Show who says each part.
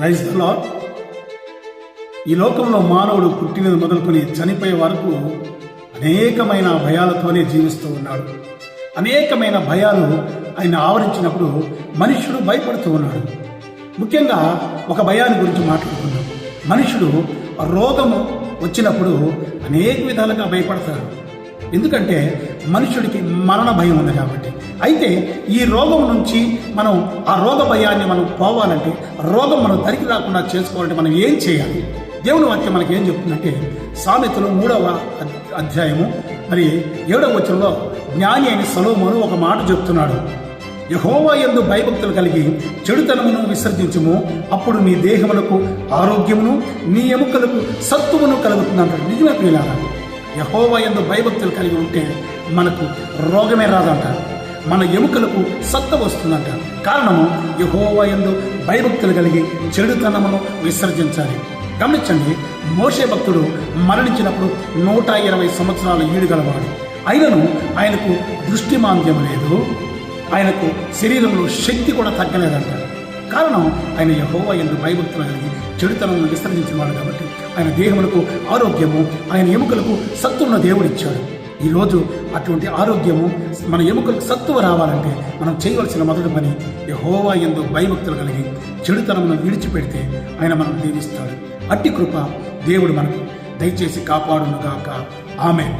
Speaker 1: Praise the lord. ఈ లోకంలో మానవుడు పుట్టినది మొదలుకొని చనిపోయే వరకు అనేకమైన భయాలతోనే జీవిస్తూ ఉన్నాడు. అనేకమైన భయాలు ఆయన ఆవరించినప్పుడు మనుష్యుడు భయపడుతూ ఉన్నాడు. ముఖ్యంగా ఒక భయాన్ని గురించి మాట్లాడుకుందాం. మనుషుడు రోగము వచ్చినప్పుడు అనేక విధాలుగా భయపడతారు. ఎందుకంటే మనుషుడికి మరణ భయం ఉంది కాబట్టి. అయితే ఈ రోగం నుంచి మనం ఆ రోగ భయాన్ని మనం పోవాలంటే, రోగం మనం దరికి రాకుండా చేసుకోవాలంటే మనం ఏం చేయాలి? దేవుని వాక్యం మనకి ఏం చెప్తుందంటే, సామెతలు 3వ అధ్యాయము 7వ వచనంలో జ్ఞాని అయిన సొలొమోను ఒక మాట చెప్తున్నాడు. యెహోవా యందు భయభక్తులు కలిగి చెడుతనమును విసర్జించుము, అప్పుడు నీ దేహములకు ఆరోగ్యమును నీ ఎముకలకు సత్తువును కలుగుతుందంటాడు. నిజమే ప్రియులారా, యెహోవా యందు భయభక్తులు కలిగి ఉంటే మనకు రోగమే రాదంట, మన ఎముకలకు సత్త వస్తుందంట. కారణము యెహోవా యందు భయభక్తులు కలిగి చెడుతనమును విసర్జించాలి. గమనించండి, మోషే భక్తుడు మరణించినప్పుడు 120 సంవత్సరాలు ఈడుగలవాడు. అయినను ఆయనకు దృష్టిమాంద్యం లేదు, ఆయనకు శరీరంలో శక్తి కూడా తగ్గలేదంట. కారణం ఆయన యెహోవా యందు భయభక్తులు కలిగి చెడుతనమును విసర్జించినవాడు కాబట్టి ఆయన దేహములకు ఆరోగ్యము, ఆయన ఎముకలకు సత్తున్న దేవుడిచ్చాడు. ఈరోజు అటువంటి ఆరోగ్యము, మన ఎముకలకు సత్తువ రావాలంటే మనం చేయవలసిన మొదటి పని యెహోవా యందు భయభక్తులు కలిగి చెడుతనమును విడిచిపెడితే ఆయన మనం దీవిస్తాడు. అట్టి కృప దేవుడు మనకు దయచేసి కాపాడునుగాక. ఆమేన్.